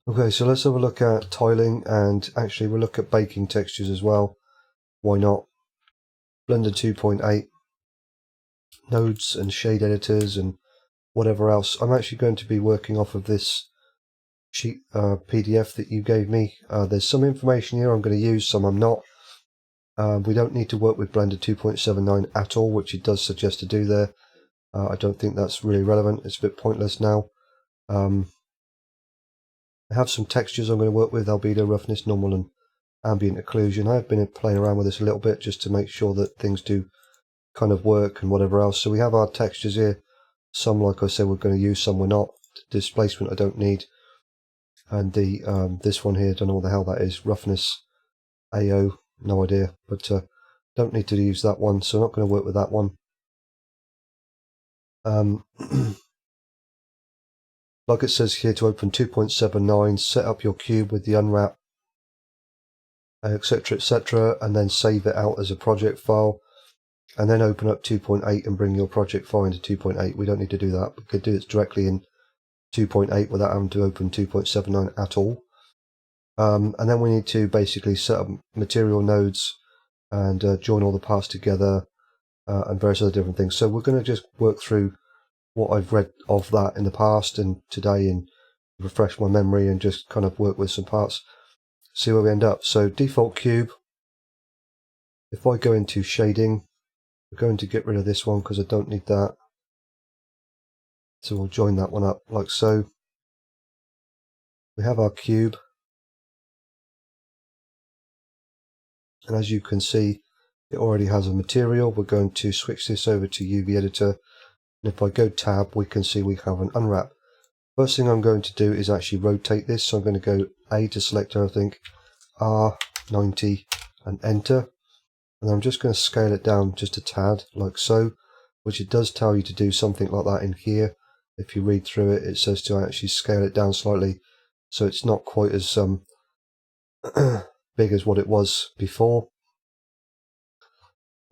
Okay, so let's have a look at tiling, and actually we'll look at baking textures as well. Why not? Blender 2.8, nodes and shade editors and whatever else. I'm actually going to be working off of this sheet PDF that you gave me. There's some information here I'm going to use, some I'm not. We don't need to work with Blender 2.79 at all, which it does suggest to do there. I don't think that's really relevant. It's a bit pointless now. I have some textures I'm going to work with, albedo, roughness, normal and ambient occlusion. I have been playing around with this a little bit just to make sure that things do kind of work and whatever else. So we have our textures here. Some, like I said, we're going to use, some we're not. Displacement I don't need. And the this one here, don't know what the hell that is. Roughness, AO, no idea. But don't need to use that one, so I'm not going to work with that one. Like it says here, to open 2.79, set up your cube with the unwrap, etc, etc, and then save it out as a project file, and then open up 2.8 and bring your project file into 2.8. We don't need to do that. We could do it directly in 2.8 without having to open 2.79 at all. And then we need to basically set up material nodes and join all the parts together and various other different things. So we're going to just work through what I've read of that in the past and today, and refresh my memory and just kind of work with some parts, see where we end up. So default cube, if I go into shading, we're going to get rid of this one because I don't need that. So we'll join that one up like so. We have our cube, and as you can see, it already has a material. We're going to switch this over to UV editor, and if I go tab, we can see we have an unwrap. First thing I'm going to do is actually rotate this. So I'm going to go A to select everything, R, 90, and enter. And I'm just going to scale it down just a tad, like so, which it does tell you to do something like that in here. If you read through it, it says to actually scale it down slightly, so it's not quite as big as what it was before.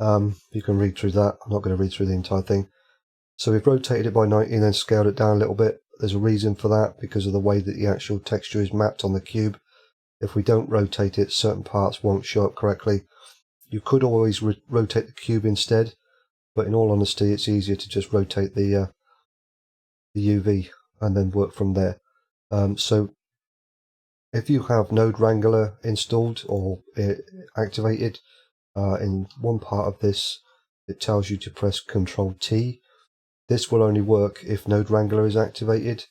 You can read through that. I'm not going to read through the entire thing. So we've rotated it by 90 and then scaled it down a little bit. There's a reason for that, because of the way that the actual texture is mapped on the cube. If we don't rotate it, certain parts won't show up correctly. You could always rotate the cube instead, but in all honesty, it's easier to just rotate the UV and then work from there. So if you have Node Wrangler installed or activated, in one part of this, it tells you to press Ctrl T. This will only work if Node Wrangler is activated.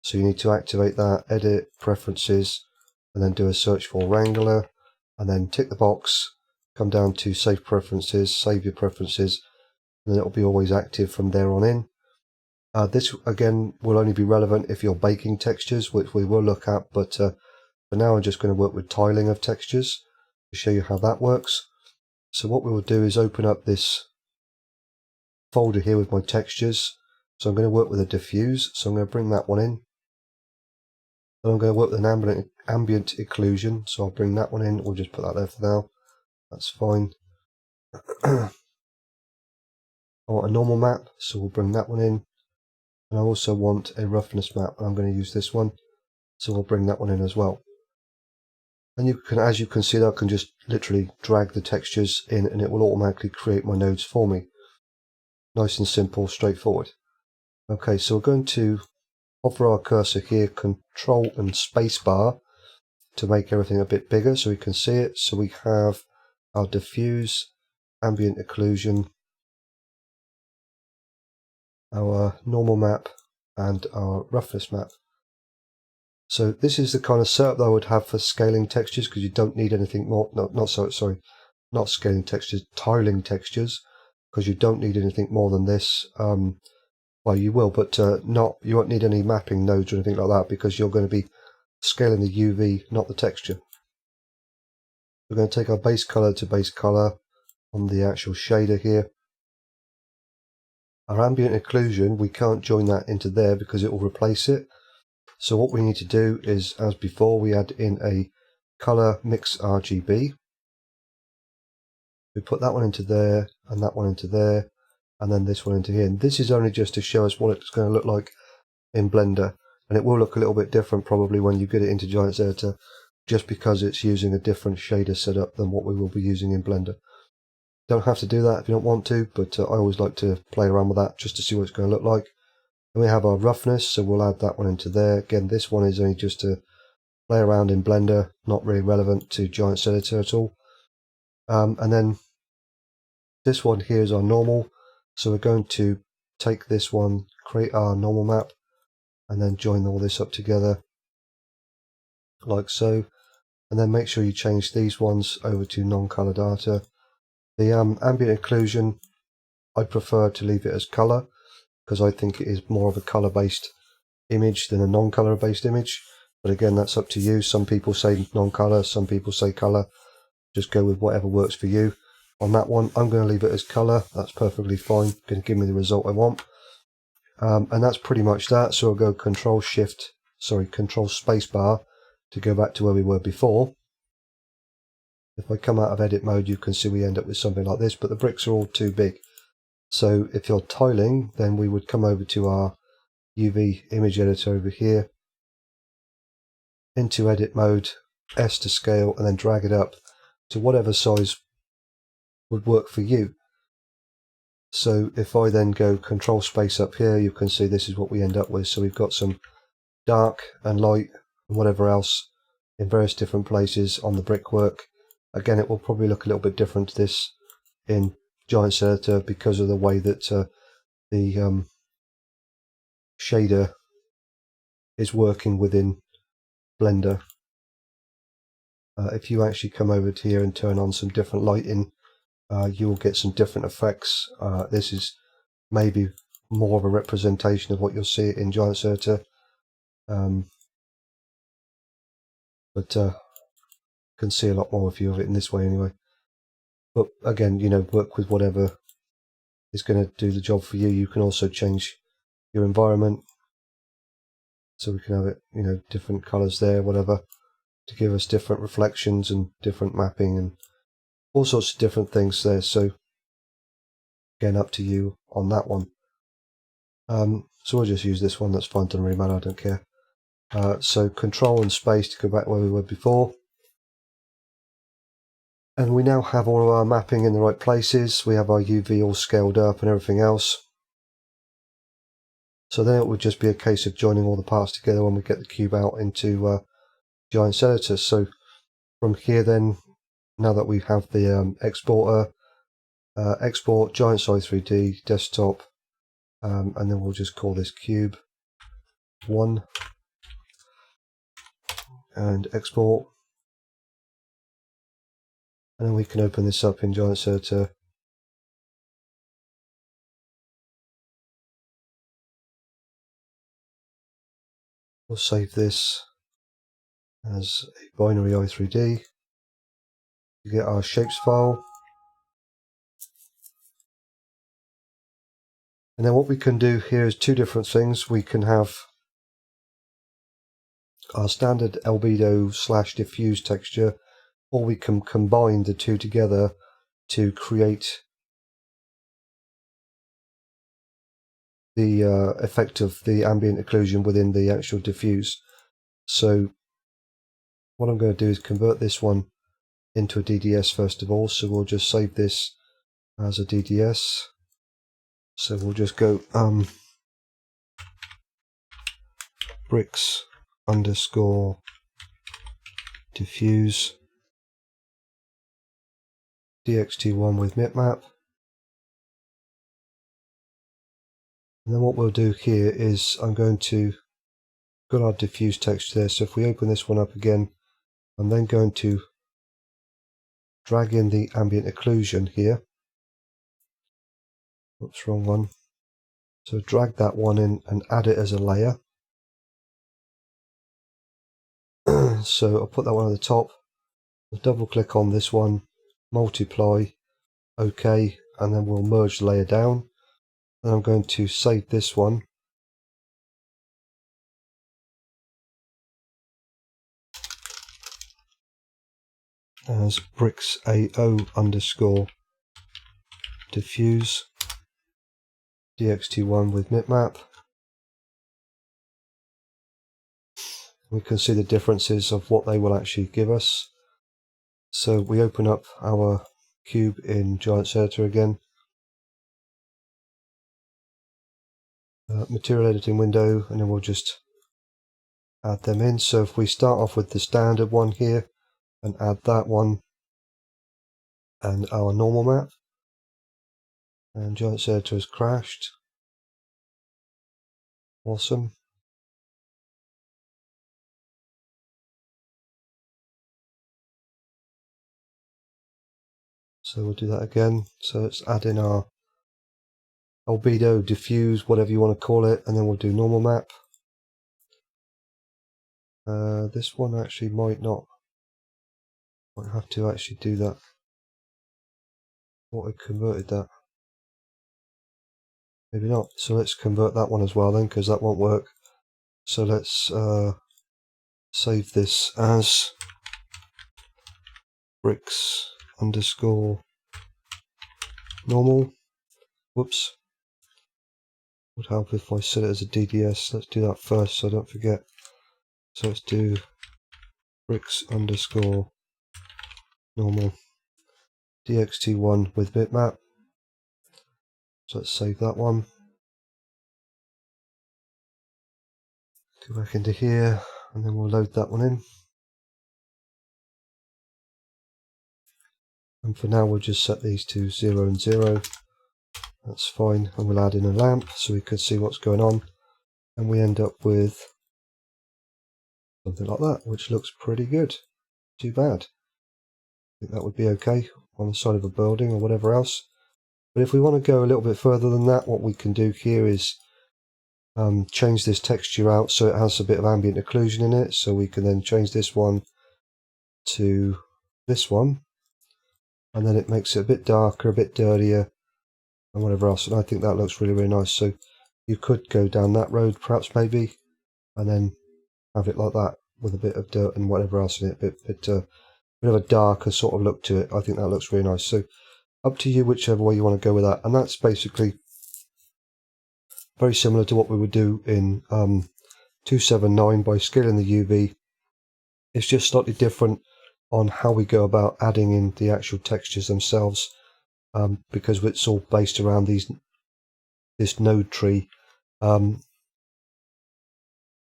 So you need to activate that, edit, preferences, and then do a search for Wrangler, and then tick the box, come down to save preferences, save your preferences, and then it will be always active from there on in. This again will only be relevant if you're baking textures, which we will look at, but for now I'm just going to work with tiling of textures to show you how that works. So what we will do is open up this folder here with my textures. So I'm going to work with a diffuse, so I'm going to bring that one in. Then I'm going to work with an ambient occlusion, so I'll bring that one in. We'll just put that there for now. That's fine. I want a normal map, so we'll bring that one in. And I also want a roughness map, and I'm going to use this one, so we'll bring that one in as well. And you can, as you can see, I can just literally drag the textures in, and it will automatically create my nodes for me. Nice and simple, straightforward. Okay, so we're going to hover our cursor here, Control and Spacebar, to make everything a bit bigger so we can see it. So we have our diffuse, ambient occlusion, our normal map, and our roughness map. So this is the kind of setup that I would have for scaling textures, because you don't need anything more. Not scaling textures, tiling textures, because you don't need anything more than this. Well, you will, but you won't need any mapping nodes or anything like that, because you're going to be scaling the UV, not the texture. We're going to take our base color to base color on the actual shader here. Our ambient occlusion, we can't join that into there because it will replace it. So what we need to do is, as before, we add in a color mix RGB. We put that one into there, and that one into there, and then this one into here. And this is only just to show us what it's going to look like in Blender. and it will look a little bit different probably when you get it into Giants Editor, just because it's using a different shader setup than what we will be using in Blender. Don't have to do that if you don't want to, but I always like to play around with that just to see what it's going to look like. And we have our roughness, so we'll add that one into there. Again, this one is only just to play around in Blender, not really relevant to Giants Editor at all. And then this one here is our normal, so we're going to take this one, create our normal map, and then join all this up together like so. And then make sure you change these ones over to non-color data. The ambient occlusion, I prefer to leave it as color, because I think it is more of a color based image than a non-color based image. But again, that's up to you. Some people say non-color, some people say color. Just go with whatever works for you. On that one, I'm going to leave it as color. That's perfectly fine. Going to give me the result I want. And that's pretty much that. So I'll go Control Space Bar to go back to where we were before. If I come out of edit mode, you can see we end up with something like this, but the bricks are all too big. So if you're tiling, then we would come over to our UV image editor over here, into edit mode, S to scale, and then drag it up to whatever size would work for you. So if I then go Control Space up here, you can see this is what we end up with. So we've got some dark and light and whatever else in various different places on the brickwork. Again, it will probably look a little bit different to this in Giants Editor because of the way that the shader is working within Blender. If you actually come over to here and turn on some different lighting, you will get some different effects. This is maybe more of a representation of what you'll see in Giants Editor, but can see a lot more of it in this way anyway. But again, work with whatever is going to do the job for you. You can also change your environment, so we can have it, different colors there, whatever, to give us different reflections and different mapping and all sorts of different things there. So again, up to you on that one. So we'll just use this one. That's fine. Doesn't really matter. I don't care. So Control and Space to go back where we were before. And we now have all of our mapping in the right places. We have our UV all scaled up and everything else. So then it would just be a case of joining all the parts together when we get the cube out into Giants Editor. So from here then, now that we have the exporter, export Giants i3D desktop, and then we'll just call this cube 1 and export. And then we can open this up in Giants Editor. We'll save this as a binary i3D. We get our shapes file. And then what we can do here is two different things. We can have our standard albedo / diffuse texture, or we can combine the two together to create the effect of the ambient occlusion within the actual diffuse. So what I'm going to do is convert this one into a DDS first of all. So we'll just save this as a DDS. So we'll just go bricks _ diffuse DXT1 with mipmap. And then what we'll do here is I'm going to got our diffuse texture there. So if we open this one up again, I'm then going to drag in the ambient occlusion here. Oops, wrong one. So drag that one in and add it as a layer. So I'll put that one at the top. I'll double click on this one, multiply, OK, and then we'll merge the layer down. Then I'm going to save this one. As bricks AO _ diffuse DXT1 with mipmap. We can see the differences of what they will actually give us. So we open up our cube in Giants Editor again. Material editing window, and then we'll just add them in. So if we start off with the standard one here and add that one and our normal map, and Giants Editor has crashed. Awesome. So we'll do that again. So let's add in our albedo, diffuse, whatever you want to call it, and then we'll do normal map. This one actually might have to actually do that. What, I converted that? Maybe not. So let's convert that one as well then, because that won't work. So let's save this as bricks underscore normal. Whoops. Would help if I set it as a DDS. Let's do that first so I don't forget. So let's do bricks underscore normal dxt1 with bitmap. So let's save that one. Go back into here and then we'll load that one in. And for now we'll just set these to 0 and 0. That's fine. And we'll add in a lamp so we can see what's going on. And we end up with something like that, which looks pretty good. Too bad. I think that would be okay on the side of a building or whatever else. But if we want to go a little bit further than that, what we can do here is change this texture out so it has a bit of ambient occlusion in it. So we can then change this one to this one. And then it makes it a bit darker, a bit dirtier, and whatever else. And I think that looks really, really nice. So you could go down that road, perhaps, maybe, and then have it like that with a bit of dirt and whatever else in it, a bit of a darker sort of look to it. I think that looks really nice. So up to you, whichever way you want to go with that. And that's basically very similar to what we would do in 279 by scaling the UV. It's just slightly different on how we go about adding in the actual textures themselves, because it's all based around this node tree, and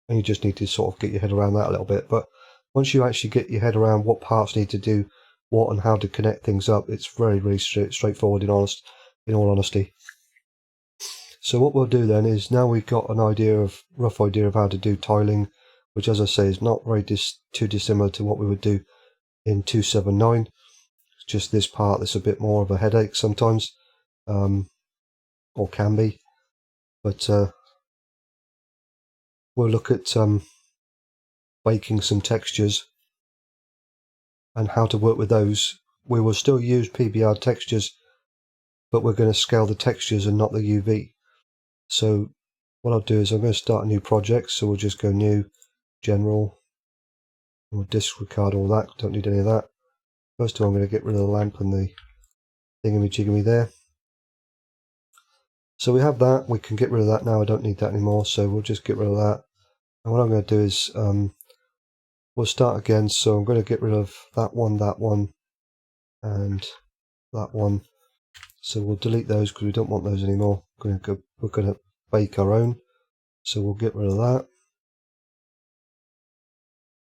you just need to sort of get your head around that a little bit. But once you actually get your head around what parts need to do what and how to connect things up, it's very, very straightforward in all honesty. So what we'll do then is, now we've got an rough idea of how to do tiling, which, as I say, is not very too dissimilar to what we would do in 279. It's just this part that's a bit more of a headache sometimes, or can be. But we'll look at baking some textures and how to work with those. We will still use PBR textures, but we're going to scale the textures and not the UV. So what I'll do is I'm going to start a new project. So we'll just go new, general. We'll disregard all that. Don't need any of that. First of all, I'm going to get rid of the lamp and the thingamajigamy there. So we have that. We can get rid of that now. I don't need that anymore. So we'll just get rid of that. And what I'm going to do is we'll start again. So I'm going to get rid of that one, and that one. So we'll delete those because we don't want those anymore. We're going to bake our own. So we'll get rid of that.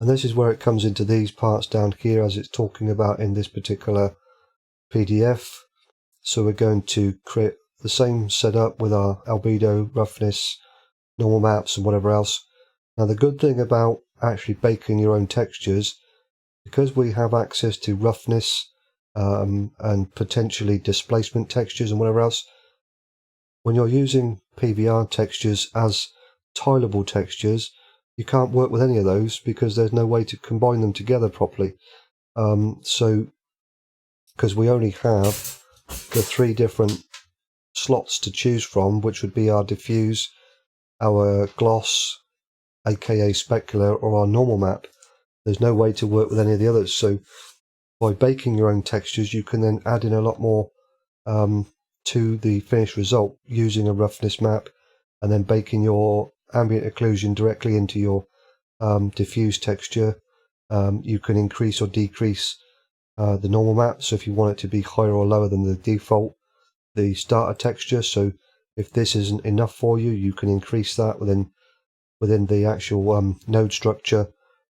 And this is where it comes into these parts down here, as it's talking about in this particular PDF. So we're going to create the same setup with our albedo, roughness, normal maps and whatever else. Now the good thing about actually baking your own textures, because we have access to roughness and potentially displacement textures and whatever else, when you're using PBR textures as tileable textures, you can't work with any of those because there's no way to combine them together properly. So because we only have the 3 different slots to choose from, which would be our diffuse, our gloss, aka specular, or our normal map. There's no way to work with any of the others. So by baking your own textures, you can then add in a lot more to the finished result using a roughness map, and then baking your ambient occlusion directly into your diffuse texture, you can increase or decrease the normal map. So if you want it to be higher or lower than the default, the starter texture. So if this isn't enough for you, you can increase that within the actual node structure,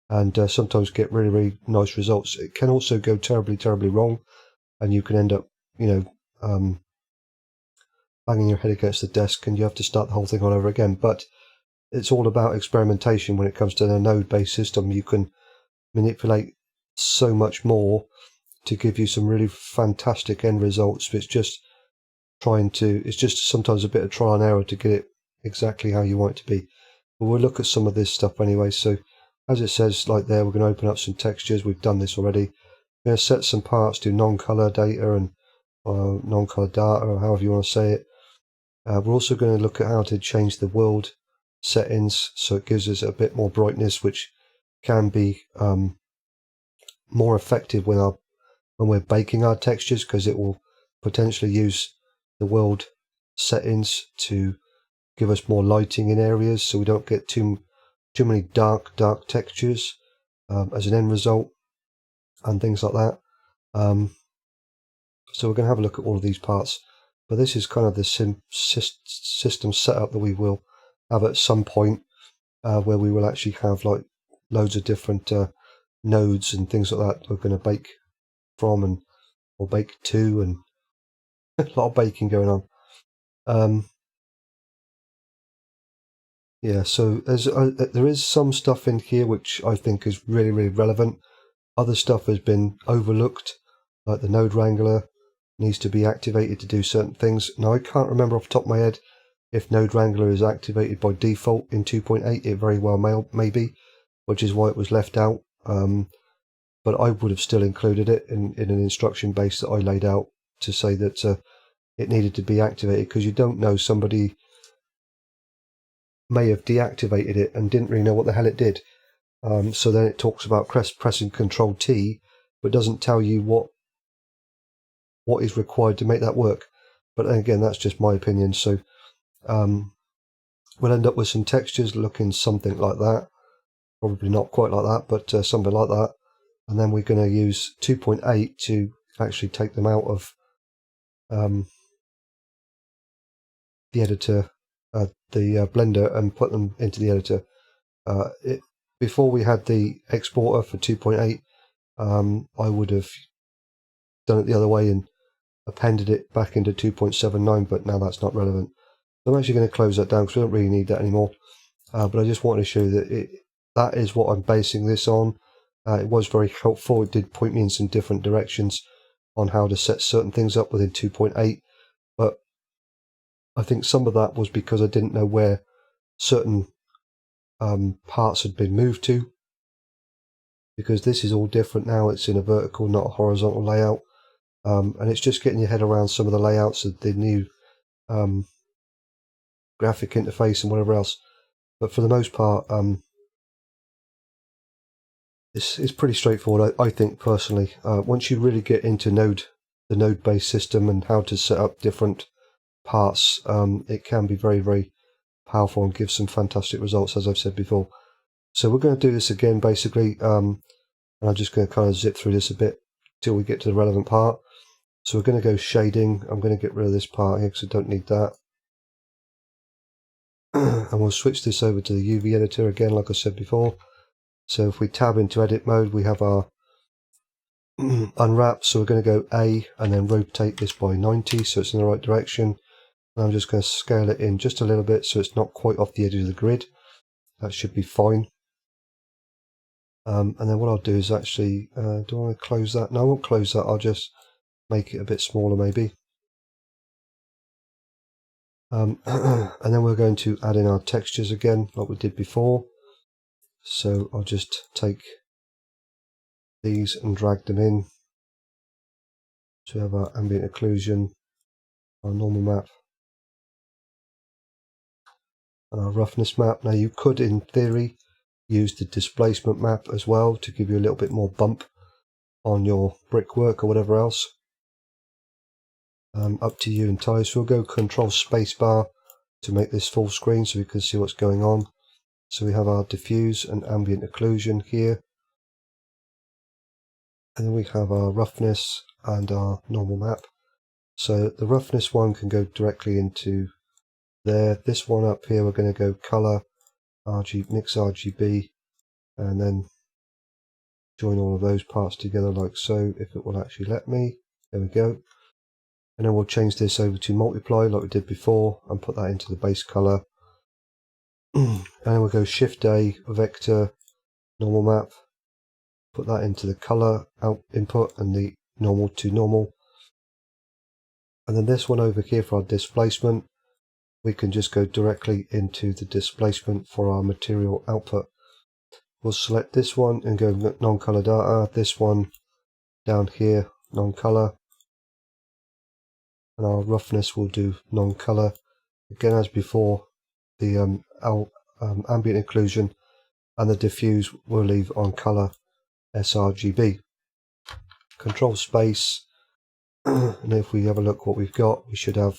and sometimes get really nice results. It can also go terribly wrong, and you can end up, banging your head against the desk, and you have to start the whole thing all over again. But it's all about experimentation when it comes to a node-based system. You can manipulate so much more to give you some really fantastic end results. It's just sometimes a bit of trial and error to get it exactly how you want it to be. But we'll look at some of this stuff anyway. So as it says like there, we're going to open up some textures. We've done this already. We're going to set some parts to non-color data and non-color data, or however you want to say it. We're also going to look at how to change the world settings so it gives us a bit more brightness, which can be more effective when we're baking our textures, because it will potentially use the world settings to give us more lighting in areas, so we don't get too many dark textures as an end result, and things like that. So we're going to have a look at all of these parts, but this is kind of the system setup that we will have at some point, where we will actually have like loads of different nodes and things like that we're going to bake from or bake to, and a lot of baking going on. Yeah, so there is some stuff in here which I think is really relevant. Other stuff has been overlooked, like the Node Wrangler needs to be activated to do certain things. Now I can't remember off the top of my head if Node Wrangler is activated by default in 2.8. It very well may be, which is why it was left out. But I would have still included it in an instruction base that I laid out to say that it needed to be activated, because you don't know, somebody may have deactivated it and didn't really know what the hell it did. So then it talks about pressing Control T, but doesn't tell you what is required to make that work. But again, that's just my opinion. So we'll end up with some textures looking something like that. Probably not quite like that, but something like that. And then we're going to use 2.8 to actually take them out of the editor, the Blender, and put them into the editor. Before we had the exporter for 2.8, I would have done it the other way and appended it back into 2.79, but now that's not relevant. So I'm actually going to close that down because we don't really need that anymore. But I just wanted to show you that that is what I'm basing this on. It was very helpful. It did point me in some different directions on how to set certain things up within 2.8, but I think some of that was because I didn't know where certain parts had been moved to, because this is all different now. It's in a vertical, not a horizontal layout, and it's just getting your head around some of the layouts of the new graphic interface and whatever else. But for the most part, it's pretty straightforward, I think, personally. Once you really get into the node-based system and how to set up different parts, it can be very powerful and give some fantastic results, as I've said before. So we're going to do this again, basically, and I'm just going to kind of zip through this a bit till we get to the relevant part. So we're going to go shading. I'm going to get rid of this part here because I don't need that. And we'll switch this over to the UV editor again, like I said before. So if we tab into edit mode, we have our unwrap. So we're going to go A and then rotate this by 90 so it's in the right direction. And I'm just going to scale it in just a little bit so it's not quite off the edge of the grid. That should be fine. And then what I'll do is actually, do I want to close that? No, I won't close that. I'll just make it a bit smaller maybe. And then we're going to add in our textures again like we did before. So I'll just take these and drag them in. So we have our ambient occlusion, our normal map, and our roughness map. Now you could, in theory, use the displacement map as well to give you a little bit more bump on your brickwork or whatever else. Up to you entirely. So we'll go Control Spacebar to make this full screen so we can see what's going on. So we have our diffuse and ambient occlusion here, and then we have our roughness and our normal map. So the roughness one can go directly into there. This one up here, we're going to go color, mix RGB, and then join all of those parts together like so, if it will actually let me. There we go. And then we'll change this over to multiply like we did before and put that into the base color. And then we'll go Shift A, vector, normal map, put that into the color input and the normal to normal. And then this one over here for our displacement, we can just go directly into the displacement for our material output. We'll select this one and go non-color data, this one down here, non-color, and our roughness will do non-color. Again, as before, the ambient occlusion and the diffuse will leave on color sRGB. Control space, and if we have a look what we've got, we should have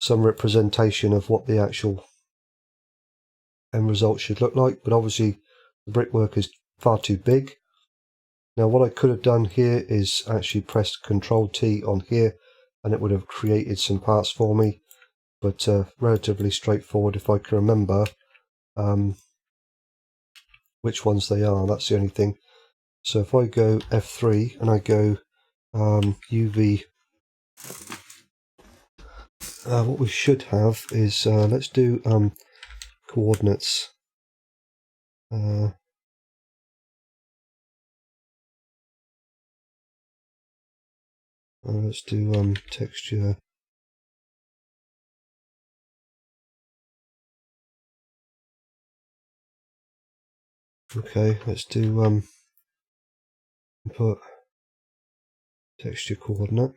some representation of what the actual end result should look like, but obviously the brickwork is far too big. Now what I could have done here is actually pressed Control T on here and it would have created some parts for me, but relatively straightforward if I can remember which ones they are, that's the only thing. So if I go F3 and I go UV, what we should have is, let's do coordinates. Let's do texture. Okay, let's do input texture coordinate,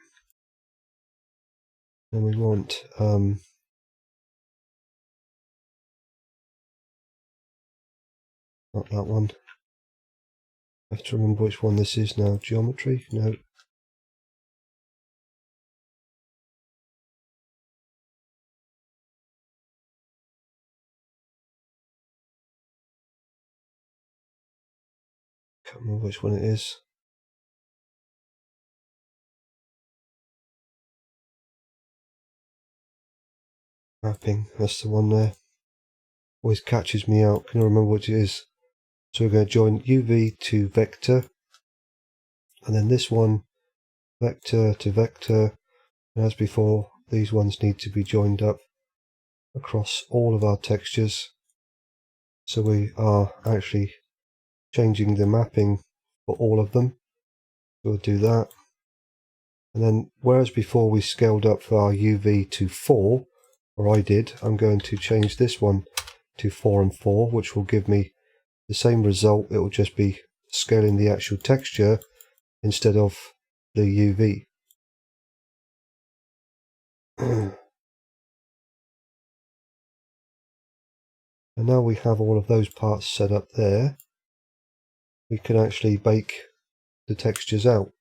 and we want not that one. I have to remember which one this is now. Geometry? No. Can't remember which one it is. Mapping, that's the one there. Always catches me out, can I remember what it is? So we're going to join UV to vector, and then this one vector to vector, and as before these ones need to be joined up across all of our textures, so we are actually changing the mapping for all of them. So we'll do that, and then whereas before we scaled up for our UV to 4, or I did, I'm going to change this one to 4 and 4, which will give me the same result. It will just be scaling the actual texture instead of the UV. And now we have all of those parts set up there, we can actually bake the textures out.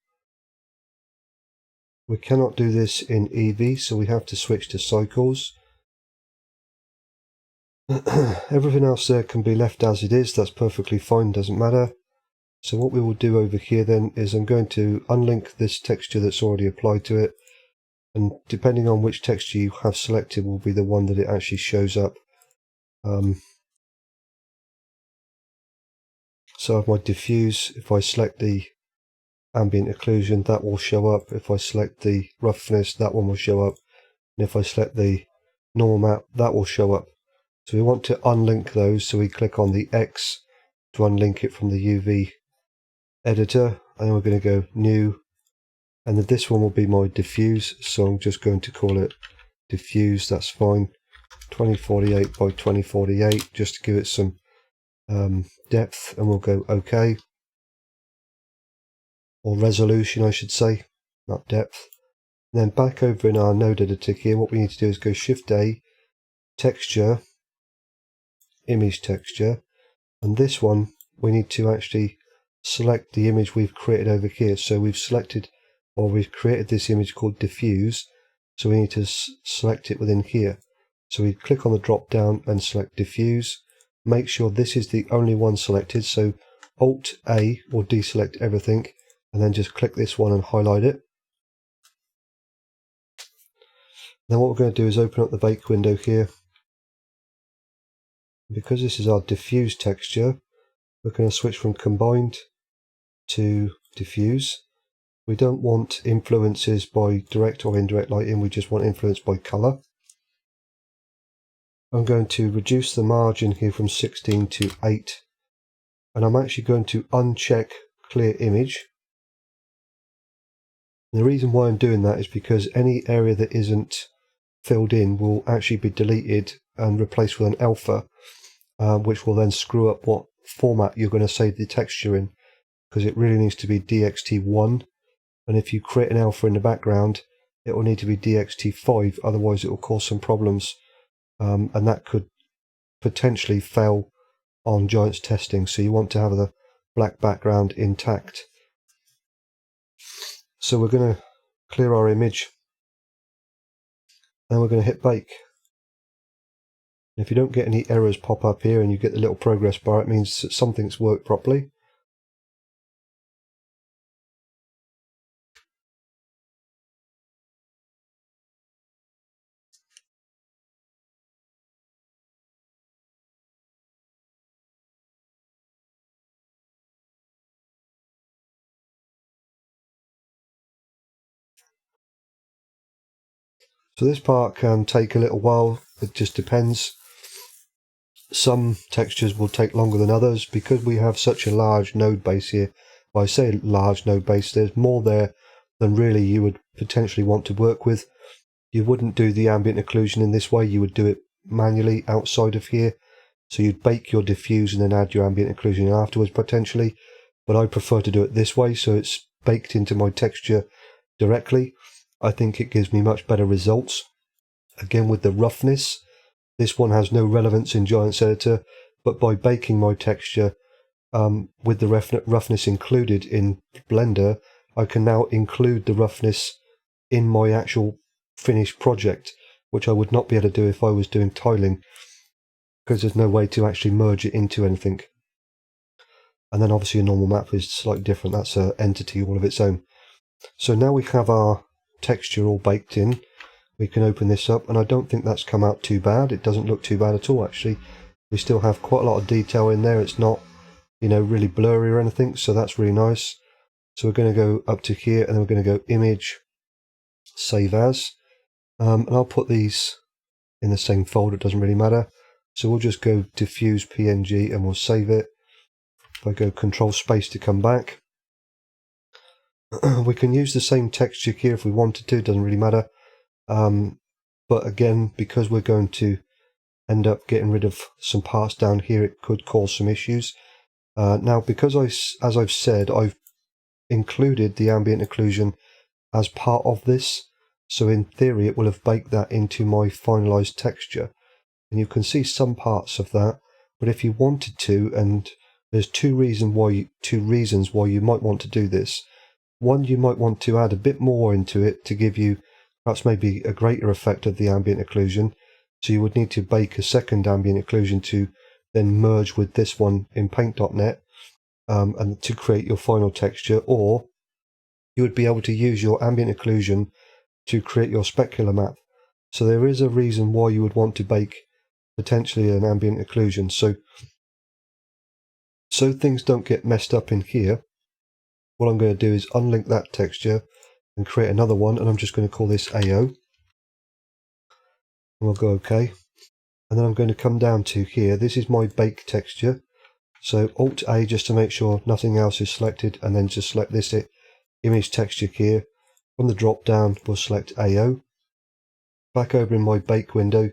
We cannot do this in Eevee, so we have to switch to cycles. Everything else there can be left as it is, that's perfectly fine, doesn't matter. So what we will do over here then is I'm going to unlink this texture that's already applied to it, and depending on which texture you have selected will be the one that it actually shows up. So I have my diffuse, if I select the ambient occlusion that will show up, if I select the roughness that one will show up, and if I select the normal map that will show up. So we want to unlink those, so we click on the X to unlink it from the UV editor, and then we're going to go new, and then this one will be my diffuse, so I'm just going to call it diffuse, that's fine, 2048 by 2048 just to give it some depth, and we'll go OK, or resolution I should say, not depth. And then back over in our node editor here, what we need to do is go Shift A, texture, image texture, and this one we need to actually select the image we've created over here. So we've selected, or we've created this image called diffuse, so we need to select it within here. So we click on the drop down and select diffuse. Make sure this is the only one selected. So Alt A will deselect everything, and then just click this one and highlight it. Then what we're going to do is open up the bake window here. Because this is our diffuse texture, we're going to switch from combined to diffuse. We don't want influences by direct or indirect lighting, we just want influence by colour. I'm going to reduce the margin here from 16 to 8, and I'm actually going to uncheck clear image. And the reason why I'm doing that is because any area that isn't filled in will actually be deleted and replaced with an alpha, which will then screw up what format you're going to save the texture in, because it really needs to be DXT1, and if you create an alpha in the background it will need to be DXT5, otherwise it will cause some problems, and that could potentially fail on Giants testing. So you want to have the black background intact. So we're going to clear our image, and we're going to hit bake. And if you don't get any errors pop up here and you get the little progress bar, it means that something's worked properly. So this part can take a little while, it just depends. Some textures will take longer than others because we have such a large node base here. Well, I say large node base, there's more there than really you would potentially want to work with. You wouldn't do the ambient occlusion in this way, you would do it manually outside of here. So you'd bake your diffuse and then add your ambient occlusion afterwards potentially, but I prefer to do it this way so it's baked into my texture directly. I think it gives me much better results. Again, with the roughness, this one has no relevance in Giants Editor, but by baking my texture with the roughness included in Blender, I can now include the roughness in my actual finished project, which I would not be able to do if I was doing tiling, because there's no way to actually merge it into anything. And then obviously a normal map is slightly different, that's an entity all of its own. So now we have our texture all baked in. We can open this up, and I don't think that's come out too bad. It doesn't look too bad at all, actually. We still have quite a lot of detail in there. It's not, really blurry or anything, so that's really nice. So we're going to go up to here, and then we're going to go Image, Save As. And I'll put these in the same folder, it doesn't really matter. So we'll just go Diffuse PNG, and we'll save it. If I go Control Space to come back. We can use the same texture here if we wanted to, it doesn't really matter. But again, because we're going to end up getting rid of some parts down here, it could cause some issues. Now, because as I've said, I've included the ambient occlusion as part of this, so in theory it will have baked that into my finalized texture, and you can see some parts of that. But if you wanted to, and there's two reasons why you might want to do this. One, you might want to add a bit more into it to give you perhaps maybe a greater effect of the ambient occlusion. So you would need to bake a second ambient occlusion to then merge with this one in Paint.net and to create your final texture, or you would be able to use your ambient occlusion to create your specular map. So there is a reason why you would want to bake potentially an ambient occlusion. So things don't get messed up in here, what I'm going to do is unlink that texture and create another one, and I'm just going to call this AO. And we'll go OK. And then I'm going to come down to here. This is my bake texture. So Alt A just to make sure nothing else is selected, and then just select this image texture here. From the drop down, we'll select AO. Back over in my bake window, I'm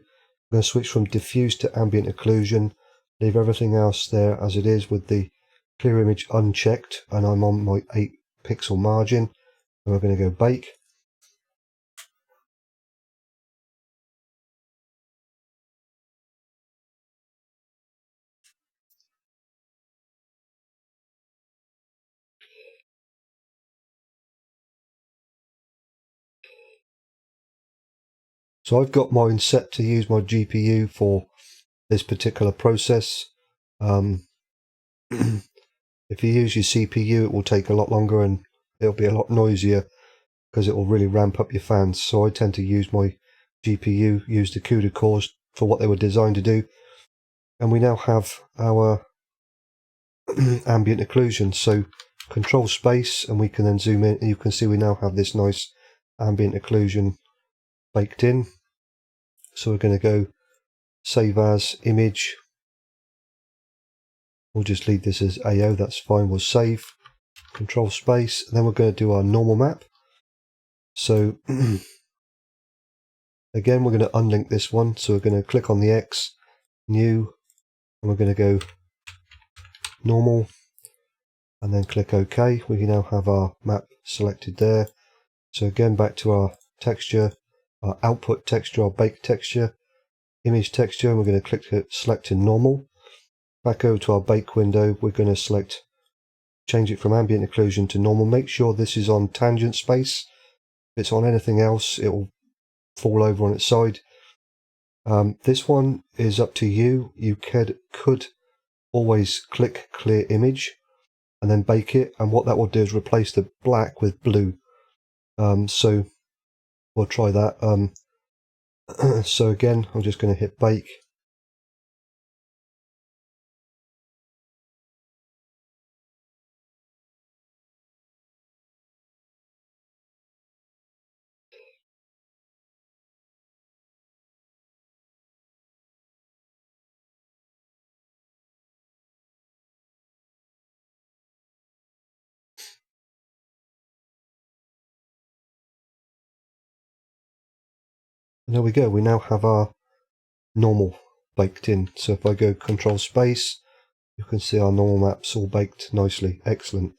going to switch from diffuse to ambient occlusion. Leave everything else there as it is with the clear image unchecked, and I'm on my 8 pixel margin. And we're going to go bake. So I've got mine set to use my GPU for this particular process. If you use your CPU, it will take a lot longer and it'll be a lot noisier because it will really ramp up your fans. So I tend to use my GPU, use the CUDA cores for what they were designed to do. And we now have our ambient occlusion. So control space, and we can then zoom in, and you can see we now have this nice ambient occlusion baked in. So we're going to go save as image. We'll just leave this as AO, that's fine. We'll save, control space, and then we're going to do our normal map. So again, we're going to unlink this one. So we're going to click on the X, new, and we're going to go normal, and then click OK. We now have our map selected there. So again, back to our texture, our output texture, our bake texture, image texture, and we're going to click select in normal. Back over to our bake window, we're going to change it from ambient occlusion to normal. Make sure this is on tangent space. If it's on anything else, it will fall over on its side. This one is up to you. You could always click clear image and then bake it, and what that will do is replace the black with blue. So we'll try that. So again, I'm just going to hit bake. And there we go. We now have our normal baked in. So if I go control space, you can see our normal maps all baked nicely. Excellent.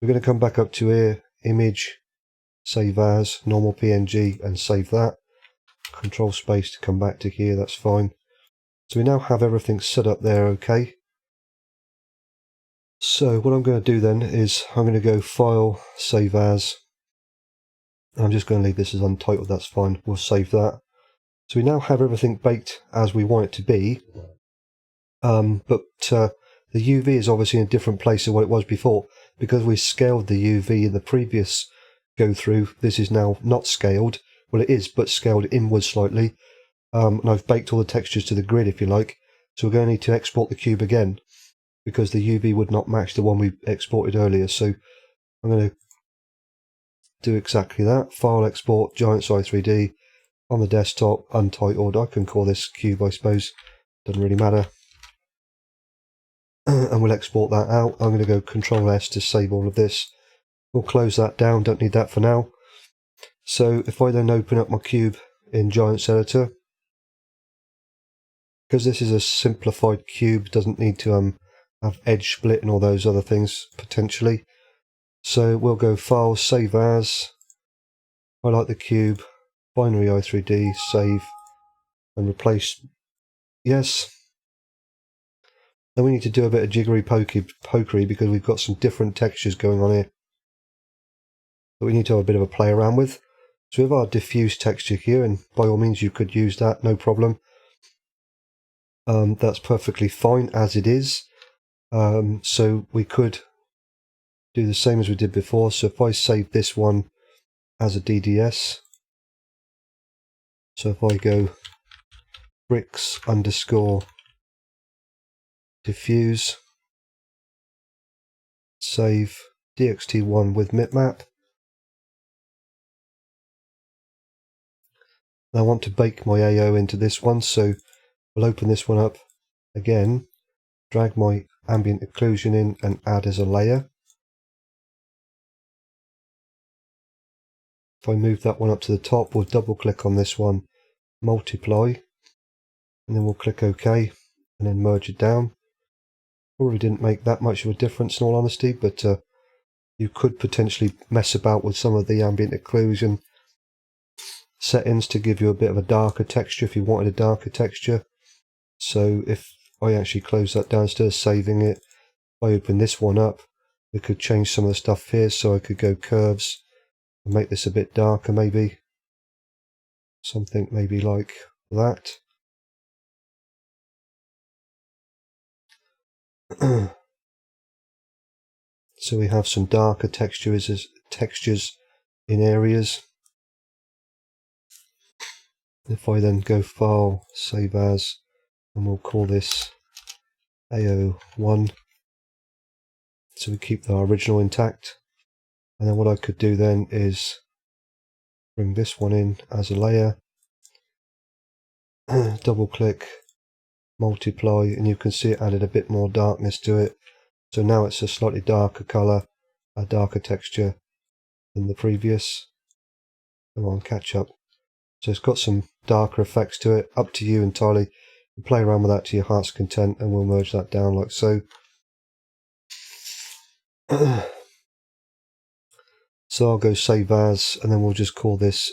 We're going to come back up to here, image, save as, normal PNG, and save that. Control space to come back to here, that's fine. So we now have everything set up there, okay. So what I'm going to do then is I'm going to go File, Save As. I'm just going to leave this as untitled, that's fine. We'll save that. So we now have everything baked as we want it to be. But the UV is obviously in a different place than what it was before. Because we scaled the UV in the previous go through, this is now not scaled. Well, it is, but scaled inwards slightly. And I've baked all the textures to the grid, if you like. So we're going to need to export the cube again, because the UV would not match the one we exported earlier. So I'm going to do exactly that. File, export, Giant Size 3D on the desktop, untitled. I can call this cube, I suppose. Doesn't really matter. And we'll export that out. I'm going to go Control S to save all of this. We'll close that down, don't need that for now. So if I then open up my cube in Giants Editor, because this is a simplified cube, doesn't need to have edge split and all those other things potentially. So we'll go File, Save As, highlight the cube, Binary i3D, save, and replace. Yes. Then we need to do a bit of jiggery pokery because we've got some different textures going on here that we need to have a bit of a play around with. So we have our diffuse texture here, and by all means you could use that, no problem. That's perfectly fine as it is. So we could do the same as we did before. So if I save this one as a DDS, so if I go bricks _ diffuse, save DXT1 with mipmap. I want to bake my AO into this one, so we'll open this one up again, drag my ambient occlusion in and add as a layer. If I move that one up to the top, we'll double click on this one, multiply, and then we'll click OK, and then merge it down. Probably didn't make that much of a difference in all honesty, but you could potentially mess about with some of the ambient occlusion settings to give you a bit of a darker texture if you wanted a darker texture. So if I actually close that down instead of saving it, if I open this one up, we could change some of the stuff here. So I could go curves and make this a bit darker maybe. something maybe like that. So we have some darker textures in areas. If I then go File, Save As, and we'll call this AO1, so we keep our original intact. And then what I could do then is bring this one in as a layer, double click, multiply, and you can see it added a bit more darkness to it. So now it's a slightly darker color, a darker texture than the previous. Come on, catch up. So it's got some darker effects to it, up to you entirely. You play around with that to your heart's content, and we'll merge that down like so. So I'll go Save As, and then we'll just call this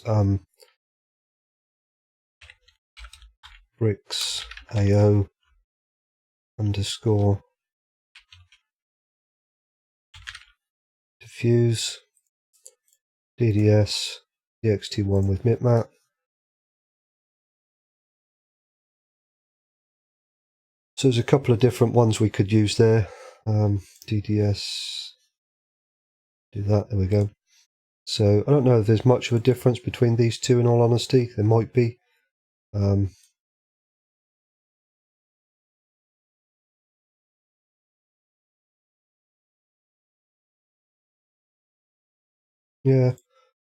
bricks AO underscore diffuse DDS DXT1 with Mipmap. So there's a couple of different ones we could use there. DDS, do that, there we go. So I don't know if there's much of a difference between these two, in all honesty. There might be. Yeah,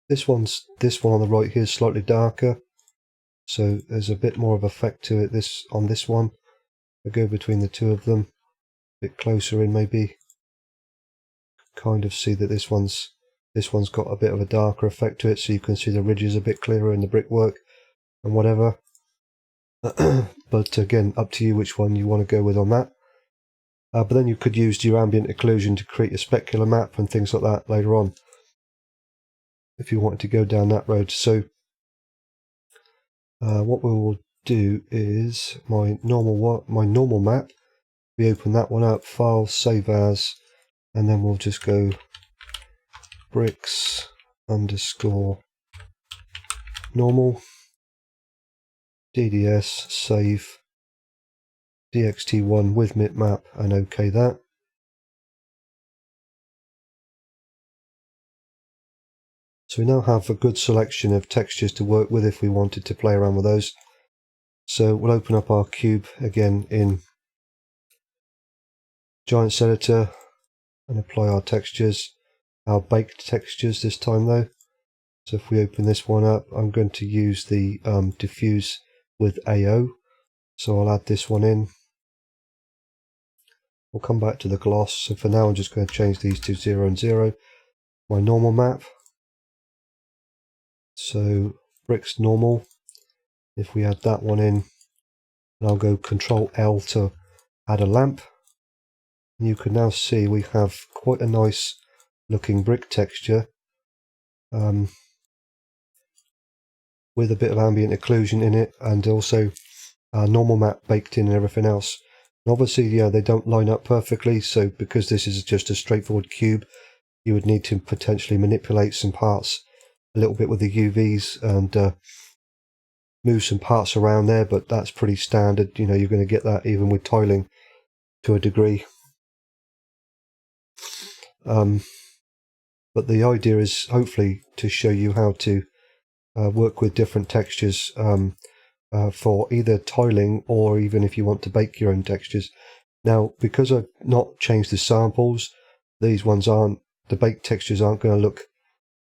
this one on the right here is slightly darker, so there's a bit more of effect to it. On this one, I go between the two of them, a bit closer in maybe. Kind of see that this one's got a bit of a darker effect to it, so you can see the ridges a bit clearer in the brickwork and whatever. But again, up to you which one you want to go with on that. But then you could use your ambient occlusion to create a specular map and things like that later on, if you wanted to go down that road. So what we will do is my normal map. We open that one up, File, Save As, and then we'll just go bricks underscore normal DDS save DXT1 with Mipmap, and OK that. So we now have a good selection of textures to work with if we wanted to play around with those. So we'll open up our cube again in Giants Editor and apply our textures, our baked textures this time though. So if we open this one up, I'm going to use the diffuse with AO. So I'll add this one in. We'll come back to the gloss. So for now I'm just going to change these to 0 and 0. My normal map. So bricks normal. If we add that one in, and I'll go Control L to add a lamp. And you can now see we have quite a nice looking brick texture with a bit of ambient occlusion in it, and also our normal map baked in and everything else. And obviously, yeah, they don't line up perfectly, so because this is just a straightforward cube, you would need to potentially manipulate some parts a little bit with the UVs and move some parts around there, but that's pretty standard. You know, you're going to get that even with tiling to a degree. But the idea is hopefully to show you how to work with different textures for either tiling or even if you want to bake your own textures. Now, because I've not changed the samples, these ones aren't, the baked textures aren't going to look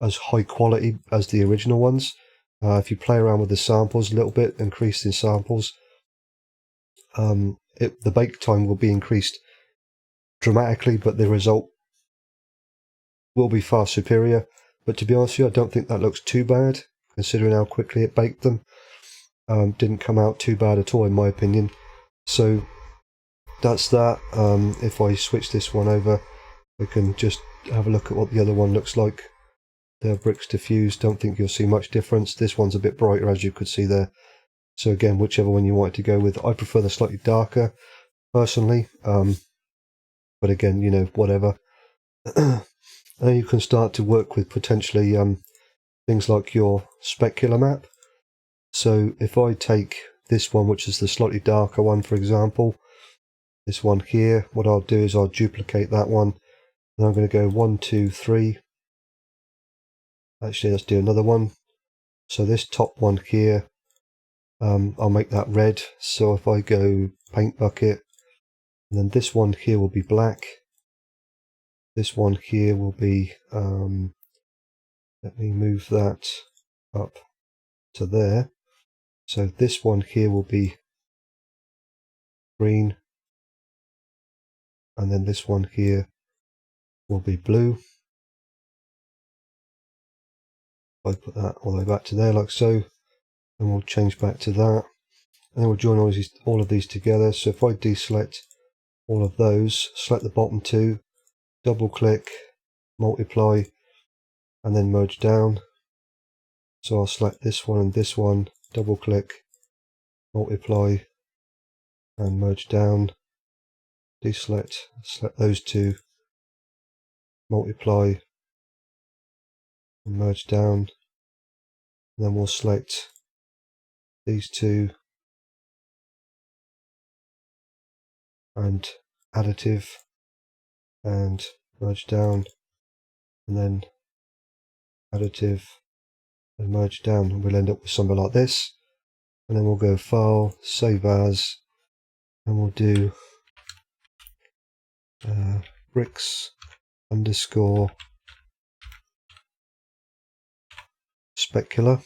as high quality as the original ones. If you play around with the samples a little bit, increase the samples, the bake time will be increased dramatically, but the result will be far superior. But to be honest with you, I don't think that looks too bad, considering how quickly it baked them. Didn't come out too bad at all, in my opinion. So that's that. If I switch this one over, we can just have a look at what the other one looks like. The bricks diffuse, don't think you'll see much difference. This one's a bit brighter, as you could see there. So again, whichever one you want to go with. I prefer the slightly darker, personally. But again, you know, whatever. And you can start to work with potentially things like your specular map. So if I take this one, which is the slightly darker one, for example, this one here, what I'll do is I'll duplicate that one, and I'm going to go 1, 2, 3. Actually, let's do another one. So this top one here, I'll make that red. So if I go paint bucket, and then this one here will be black. This one here will be, let me move that up to there. So this one here will be green. And then this one here will be blue. If I put that all the way back to there like so, and we'll change back to that. And then we'll join all of these together. So if I deselect all of those, select the bottom two, double click, multiply, and then merge down. So I'll select this one and this one, double click, multiply, and merge down. Deselect, select those two, multiply, and merge down. And then we'll select these two and additive, and merge down, and then additive, and merge down, and we'll end up with something like this. And then we'll go File, Save As, and we'll do bricks underscore specular,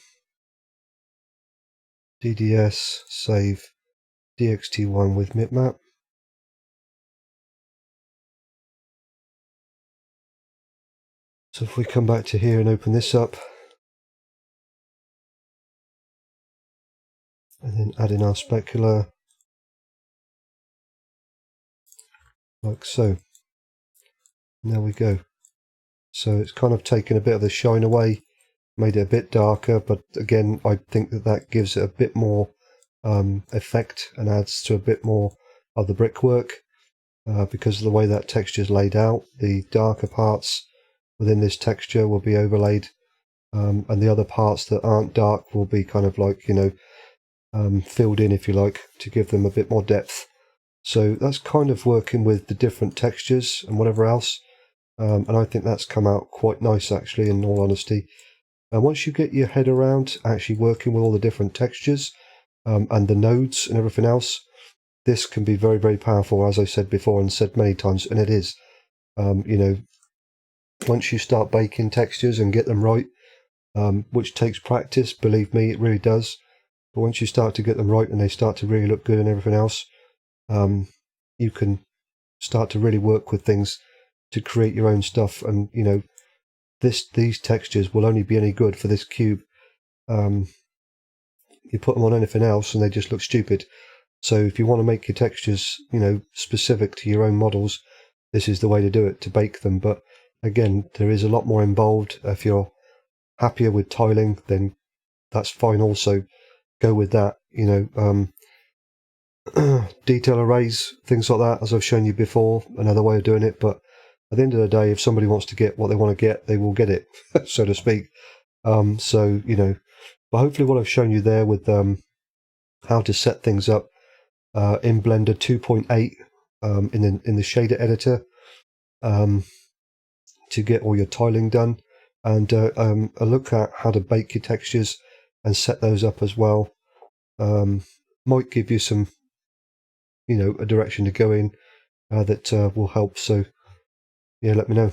DDS, save DXT1 with Mipmap. So if we come back to here and open this up, and then add in our specular, like so. And there we go. So it's kind of taken a bit of the shine away, made it a bit darker, but again, I think that that gives it a bit more effect and adds to a bit more of the brickwork because of the way that texture is laid out. The darker parts within this texture will be overlaid, and the other parts that aren't dark will be kind of like, you know, filled in, if you like, to give them a bit more depth. So that's kind of working with the different textures and whatever else, and I think that's come out quite nice, actually, in all honesty. And once you get your head around actually working with all the different textures and the nodes and everything else, this can be very, very powerful, as I said before and said many times, and it is. You know, once you start baking textures and get them right, which takes practice, believe me, it really does. But once you start to get them right and they start to really look good and everything else, you can start to really work with things to create your own stuff. And, you know, these textures will only be any good for this cube. You put them on anything else and they just look stupid. So if you want to make your textures, you know, specific to your own models, this is the way to do it, to bake them. But again, there is a lot more involved. If you're happier with tiling, then that's fine also. Go with that, you know. Detail arrays, things like that, as I've shown you before, another way of doing it. But at the end of the day, if somebody wants to get what they want to get, they will get it, so to speak. So, you know, but hopefully what I've shown you there with how to set things up in Blender 2.8 in the shader editor to get all your tiling done, and a look at how to bake your textures and set those up as well, might give you some, you know, a direction to go in that will help. So yeah, let me know.